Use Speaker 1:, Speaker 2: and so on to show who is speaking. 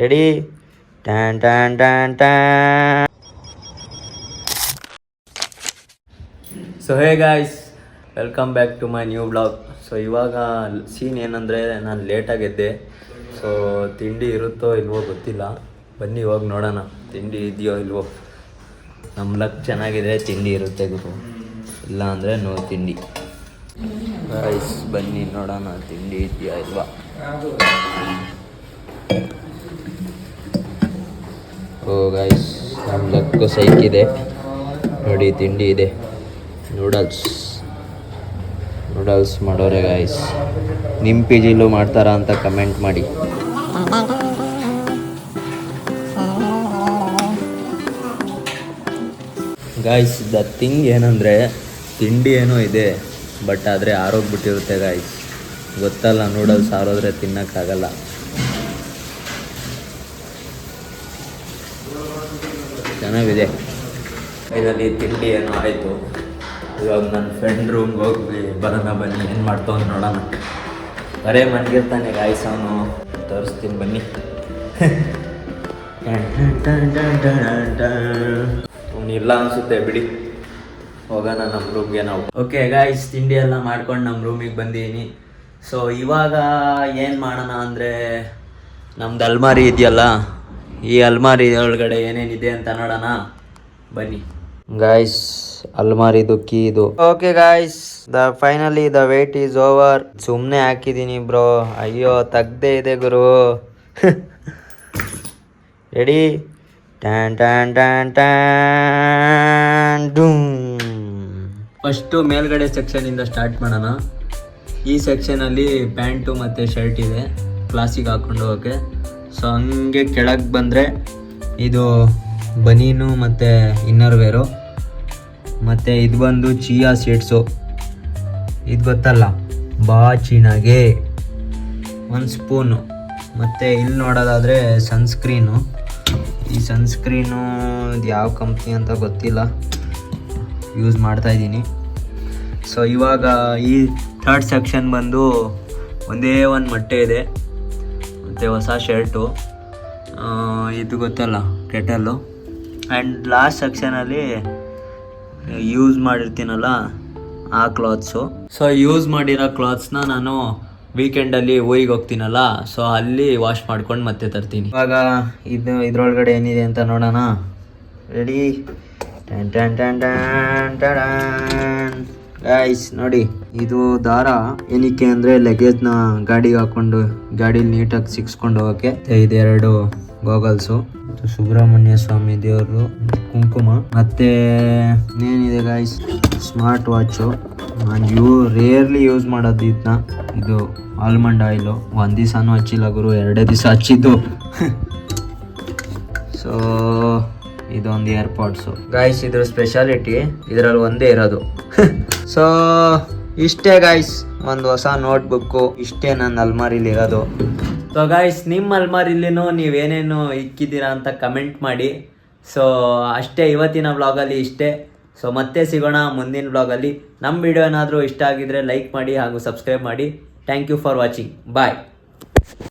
Speaker 1: Ready? ಟ್ಯಾನ್ ಟ್ಯಾನ್ ಟ್ಯಾನ್ ಟ್ಯಾನ್. So hey guys, welcome back to my new blog. So ಇವಾಗ ಸೀನ್ ಏನಂದರೆ, ನಾನು ಲೇಟಾಗೆದ್ದೆ. ಸೊ ತಿಂಡಿ ಇರುತ್ತೋ ಇಲ್ವೋ ಗೊತ್ತಿಲ್ಲ. ಬನ್ನಿ ಇವಾಗ ನೋಡೋಣ ತಿಂಡಿ ಇದೆಯೋ ಇಲ್ವೋ. ನಮ್ಮ ಲಕ್ ಚೆನ್ನಾಗಿದೆ, ತಿಂಡಿ ಇರುತ್ತೆ ಗುರು. ಇಲ್ಲ ಅಂದರೆ ನೋ ತಿಂಡಿ. ಗಾಯ್ಸ್ ಬನ್ನಿ ನೋಡೋಣ ತಿಂಡಿ ಇದೆಯಾ ಇಲ್ವಾ. ಓ ಗಾಯ್ಸ್, ನಮ್ಮ ಲಕ್ಕು ಸೈಕಿದೆ ನೋಡಿ, ತಿಂಡಿ ಇದೆ. ನೂಡಲ್ಸ್ ಮಾಡೋರೆ ಗಾಯ್ಸ್. ನಿಮ್ಮ ಪಿ ಜಿಲೂ ಮಾಡ್ತಾರಾ ಅಂತ ಕಮೆಂಟ್ ಮಾಡಿ. ಗಾಯ್ಸ್ ದ ಥಿಂಗ್ ಏನಂದರೆ, ತಿಂಡಿ ಏನೋ ಇದೆ ಬಟ್ ಆದರೆ ಆರೋಗ್ಬಿಟ್ಟಿರುತ್ತೆ ಗಾಯ್ಸ್. ಗೊತ್ತಲ್ಲ, ನೂಡಲ್ಸ್ ಆರೋದ್ರೆ ತಿನ್ನೋಕ್ಕಾಗಲ್ಲ. ಚೆನ್ನಾಗಿದೆ. ಇದರಲ್ಲಿ ತಿಂಡಿ ಏನೋ ಆಯಿತು. ಇವಾಗ ನನ್ನ ಫ್ರೆಂಡ್ ರೂಮ್ಗೆ ಹೋಗಿ ಬರೋಣ ಬನ್ನಿ, ಏನು ಮಾಡ್ತಾವೆ ನೋಡೋಣ. ಬರೇ ಮನ್ಗಿರ್ತಾನೆ ಗಾಯ್ಸ್ ಅವನು, ತೋರಿಸ್ತೀನಿ ಬನ್ನಿ. ಅವನಿಲ್ಲ ಅನಿಸುತ್ತೆ, ಬಿಡಿ ಹೋಗೋಣ ನಮ್ಮ ರೂಮ್ಗೆ ನಾವು. ಓಕೆ ಗಾಯ್ಸ್, ತಿಂಡಿ ಎಲ್ಲ ಮಾಡ್ಕೊಂಡು ನಮ್ಮ ರೂಮಿಗೆ ಬಂದೀನಿ. ಸೊ ಇವಾಗ ಏನು ಮಾಡೋಣ ಅಂದರೆ, ನಮ್ದು ಅಲ್ಮಾರಿ ಇದೆಯಲ್ಲ, ಈ ಅಲ್ಮಾರಿ ಒಳಗಡೆ ಏನೇನಿದೆ ಅಂತ ನೋಡೋಣ ಬನ್ನಿ. ಗಾಯ್ಸ್ ಅಲ್ಮಾರಿದು ಕೀ ಇದು. Okay guys, finally the wait is over. ಸುಮ್ಮನೆ ಹಾಕಿದ್ದೀನಿ ಬ್ರೋ, ಅಯ್ಯೋ ತೆಗ್ದೇ ಇದೆ ಗುರು. ರೆಡಿ? ಟ್ಯಾನ್ ಟ್ಯಾನ್ ಟ್ಯಾನ್ ಟ್ಯಾನ್ ಡೂಮ್. ಫಸ್ಟು ಮೇಲ್ಗಡೆ ಸೆಕ್ಷನಿಂದ ಸ್ಟಾರ್ಟ್ ಮಾಡೋಣ. ಈ ಸೆಕ್ಷನಲ್ಲಿ ಪ್ಯಾಂಟು ಮತ್ತು ಶರ್ಟ್ ಇದೆ, ಕ್ಲಾಸಿಗೆ ಹಾಕ್ಕೊಂಡು ಹೋಗೋಕ್ಕೆ. ಸೊ ಹಂಗೆ ಕೆಳಗೆ ಬಂದರೆ ಇದು ಬನೀನು ಮತ್ತು ಇನ್ನರ್ ವೇರು, ಮತ್ತು ಇದು ಬಂದು ಚಿಯಾ ಸೀಡ್ಸು. ಇದು ಗೊತ್ತಲ್ಲ, ಬಾಚಿನಾಗೆ. ಒಂದು ಸ್ಪೂನು, ಮತ್ತು ಇಲ್ಲಿ ನೋಡೋದಾದರೆ ಸನ್ಸ್ಕ್ರೀನು. ಈ ಸನ್ಸ್ಕ್ರೀನು ಇದು ಯಾವ ಕಂಪ್ನಿ ಅಂತ ಗೊತ್ತಿಲ್ಲ, ಯೂಸ್ ಮಾಡ್ತಾಯಿದ್ದೀನಿ. ಸೊ ಇವಾಗ ಈ ಥರ್ಡ್ ಸೆಕ್ಷನ್ ಬಂದು ಒಂದೇ ಒಂದು ಮೊಟ್ಟೆ ಇದೆ ಮತ್ತು ಹೊಸ ಶರ್ಟು, ಇದು ಗೊತ್ತಲ್ಲ ಕೆಟಲ್ಲು. ಆ್ಯಂಡ್ ಲಾಸ್ಟ್ ಸೆಕ್ಷನಲ್ಲಿ ಯೂಸ್ ಮಾಡಿರ್ತೀನಲ್ಲ ಆ ಕ್ಲಾತ್ಸು. ಸೊ ಯೂಸ್ ಮಾಡಿರೋ ಕ್ಲಾತ್ಸ್ನ ನಾನು ವೀಕೆಂಡಲ್ಲಿ ಊರಿಗೆ ಹೋಗ್ತೀನಲ್ಲ, ಸೊ ಅಲ್ಲಿ ವಾಶ್ ಮಾಡ್ಕೊಂಡು ಮತ್ತೆ ತರ್ತೀನಿ. ಇವಾಗ ಇದ್ರೊಳಗಡೆ ಏನಿದೆ ಅಂತ ನೋಡೋಣ. ರೆಡಿ? ಟ್ಯಾನ್ ಟ್ಯಾನ್ ಟ್ಯಾನ್ ಟ್ಯಾನ್ ಟ್ಯಾನ್. ಗೈಸ್ ನೋಡಿ, ಇದು ದಾರ ಏನಕ್ಕೆ ಅಂದರೆ ಲಗೇಜ್ನ ಗಾಡಿಗೆ ಹಾಕ್ಕೊಂಡು ಗಾಡೀಲಿ ನೀಟಾಗಿ ಸಿಕ್ಸ್ಕೊಂಡು ಹೋಗೋಕ್ಕೆ. ಇದೆರಡು ಗೋಗಲ್ಸು, ಸುಬ್ರಹ್ಮಣ್ಯ ಸ್ವಾಮಿ ದೇವರು ಕುಂಕುಮ, ಮತ್ತೆ ಏನಿದೆ ಗಾಯ್ಸ್, ಸ್ಮಾರ್ಟ್ ವಾಚು. ನಾನು ರೇರ್ಲಿ ಯೂಸ್ ಮಾಡೋದು ಇದನ್ನ. ಇದು ಆಲ್ಮಂಡ್ ಆಯಿಲು, ಒಂದು ದಿವಸನೂ ಹಚ್ಚಿಲ್ಲ ಗುರು, 2 ದಿವಸ ಹಚ್ಚಿದ್ದು. ಸೊ ಇದೊಂದು ಏರ್ಪಾಡ್ಸು ಗಾಯ್ಸ್. ಇದ್ರ ಸ್ಪೆಷಾಲಿಟಿ ಇದರಲ್ಲಿ ಒಂದೇ ಇರೋದು. ಸೊ ಇಷ್ಟೇ ಗಾಯ್ಸ್, ಒಂದು ಹೊಸ ನೋಟ್ಬುಕ್ಕು. ಇಷ್ಟೇ ನನ್ನ ಅಲ್ಮಾರಿಲಿ ಇರೋದು. ಸೊ ಗಾಯ್ಸ್, ನಿಮ್ಮ ಅಲ್ಮಾರಿಲಿನೂ ನೀವೇನೇನು ಇಕ್ಕಿದ್ದೀರಾ ಅಂತ ಕಮೆಂಟ್ ಮಾಡಿ. ಸೊ ಅಷ್ಟೇ ಇವತ್ತಿನ ವ್ಲಾಗಲ್ಲಿ ಇಷ್ಟೇ. ಸೊ ಮತ್ತೆ ಸಿಗೋಣ ಮುಂದಿನ ವ್ಲಾಗಲ್ಲಿ. ನಮ್ಮ ವಿಡಿಯೋ ಏನಾದರೂ ಇಷ್ಟ ಆಗಿದ್ರೆ ಲೈಕ್ ಮಾಡಿ ಹಾಗೂ ಸಬ್ಸ್ಕ್ರೈಬ್ ಮಾಡಿ. Thank you for watching. Bye.